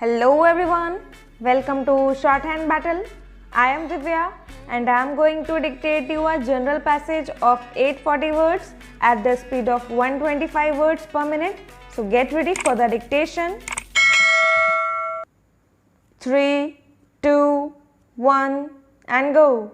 Hello everyone, welcome to Shorthand Battle. I am Divya and I am going to dictate you a general passage of 840 words at the speed of 125 words per minute. So get ready for the dictation. 3, 2, 1 and go.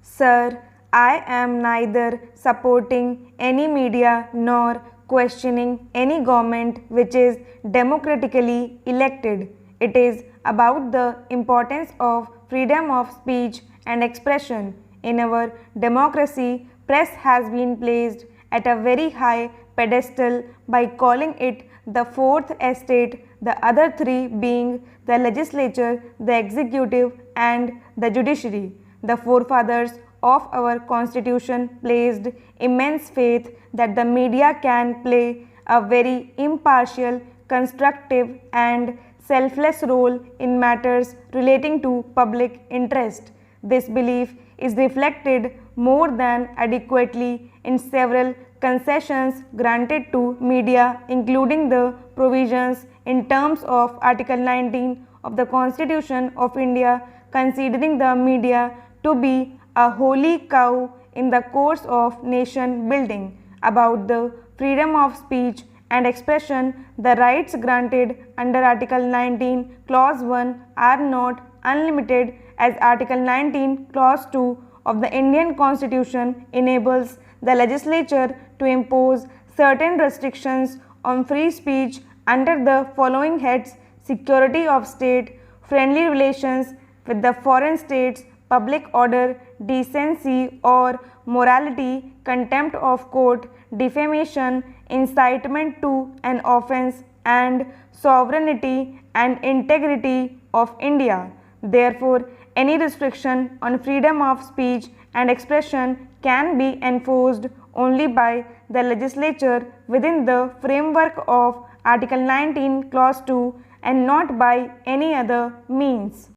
Sir, I am neither supporting any media nor questioning any government which is democratically elected. It is about the importance of freedom of speech and expression. In our democracy, press has been placed at a very high pedestal by calling it the fourth estate, the other three being the legislature, the executive and the judiciary. The forefathers of our constitution placed immense faith that the media can play a very impartial, constructive and selfless role in matters relating to public interest. This belief is reflected more than adequately in several concessions granted to media, including the provisions in terms of Article 19 of the Constitution of India, considering the media to be a holy cow in the course of nation building. About the freedom of speech and expression, the rights granted under Article 19 Clause 1 are not unlimited, as Article 19 Clause 2 of the Indian Constitution enables the legislature to impose certain restrictions on free speech under the following heads: security of state, friendly relations with the foreign states, public order, decency or morality, contempt of court, defamation, incitement to an offence, and sovereignty and integrity of India. Therefore, any restriction on freedom of speech and expression can be enforced only by the legislature within the framework of Article 19 Clause 2 and not by any other means.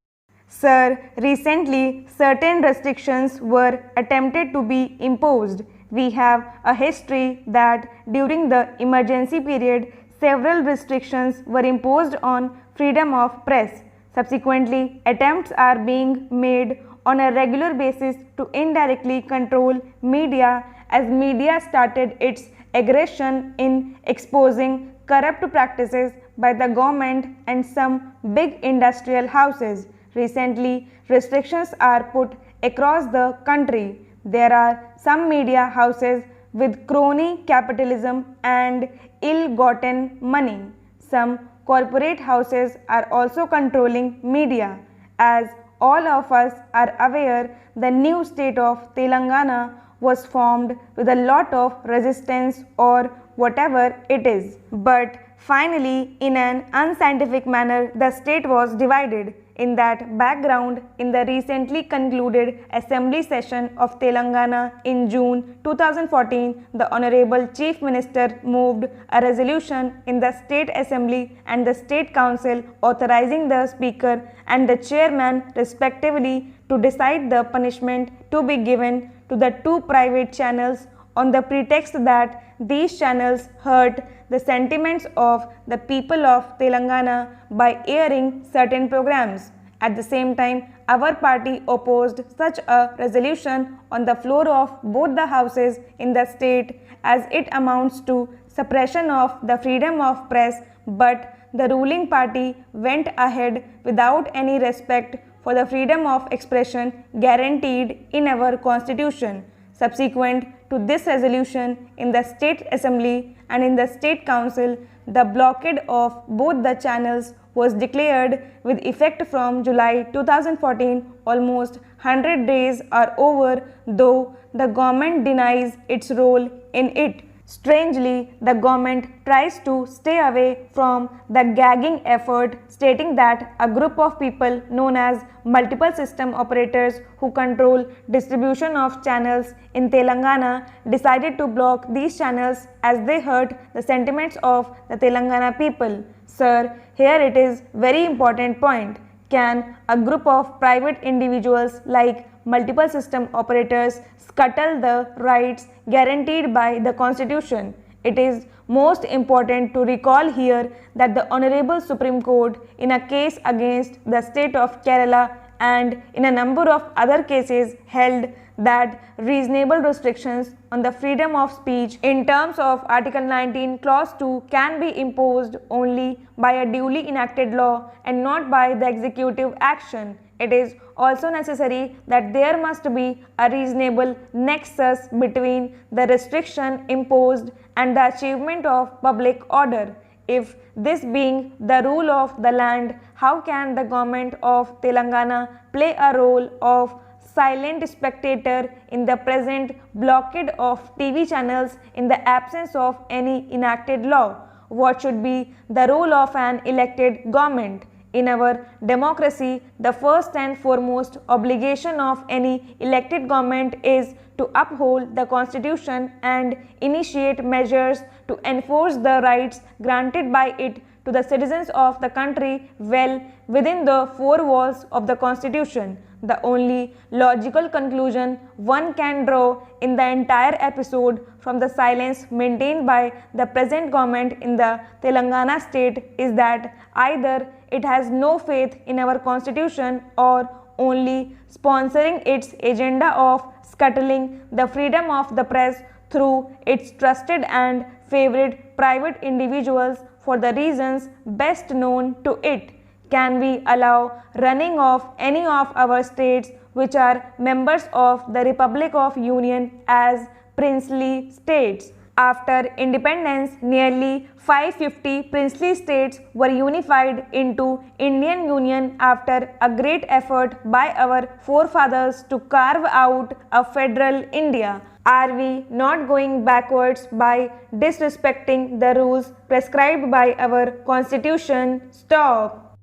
Sir, recently certain restrictions were attempted to be imposed. We have a history that during the emergency period, several restrictions were imposed on freedom of press. Subsequently, attempts are being made on a regular basis to indirectly control media, as media started its aggression in exposing corrupt practices by the government and some big industrial houses. Recently, restrictions are put across the country. There are some media houses with crony capitalism and ill-gotten money. Some corporate houses are also controlling media. As all of us are aware, the new state of Telangana was formed with a lot of resistance or whatever it is. But finally, in an unscientific manner, the state was divided. In that background, in the recently concluded Assembly session of Telangana in June 2014, the Honorable Chief Minister moved a resolution in the State Assembly and the State Council authorizing the Speaker and the Chairman respectively to decide the punishment to be given to the two private channels on the pretext that these channels hurt the sentiments of the people of Telangana by airing certain programs. At the same time, our party opposed such a resolution on the floor of both the houses in the state, as it amounts to suppression of the freedom of press, but the ruling party went ahead without any respect for the freedom of expression guaranteed in our constitution. Subsequent to this resolution in the State Assembly and in the State Council, the blockade of both the channels was declared with effect from July 2014. Almost 100 days are over, though the government denies its role in it. Strangely, the government tries to stay away from the gagging effort, stating that a group of people known as multiple system operators who control distribution of channels in Telangana decided to block these channels as they hurt the sentiments of the Telangana people. Sir, here it is very important point. Can a group of private individuals like multiple system operators scuttle the rights guaranteed by the Constitution? It is most important to recall here that the Honorable Supreme Court, in a case against the state of Kerala and in a number of other cases, held that reasonable restrictions on the freedom of speech in terms of Article 19 Clause 2 can be imposed only by a duly enacted law and not by the executive action. It is also necessary that there must be a reasonable nexus between the restriction imposed and the achievement of public order. If this being the rule of the land, how can the government of Telangana play a role of silent spectator in the present blockade of TV channels in the absence of any enacted law? What should be the role of an elected government? In our democracy, the first and foremost obligation of any elected government is to uphold the Constitution and initiate measures to enforce the rights granted by it to the citizens of the country well within the four walls of the Constitution. The only logical conclusion one can draw in the entire episode from the silence maintained by the present government in the Telangana state is that either it has no faith in our Constitution or only sponsoring its agenda of scuttling the freedom of the press through its trusted and favorite private individuals for the reasons best known to it. Can we allow running of any of our states which are members of the Republic of Union as princely states? After independence, nearly 550 princely states were unified into Indian Union after a great effort by our forefathers to carve out a federal India. Are we not going backwards by disrespecting the rules prescribed by our Constitution? Stop!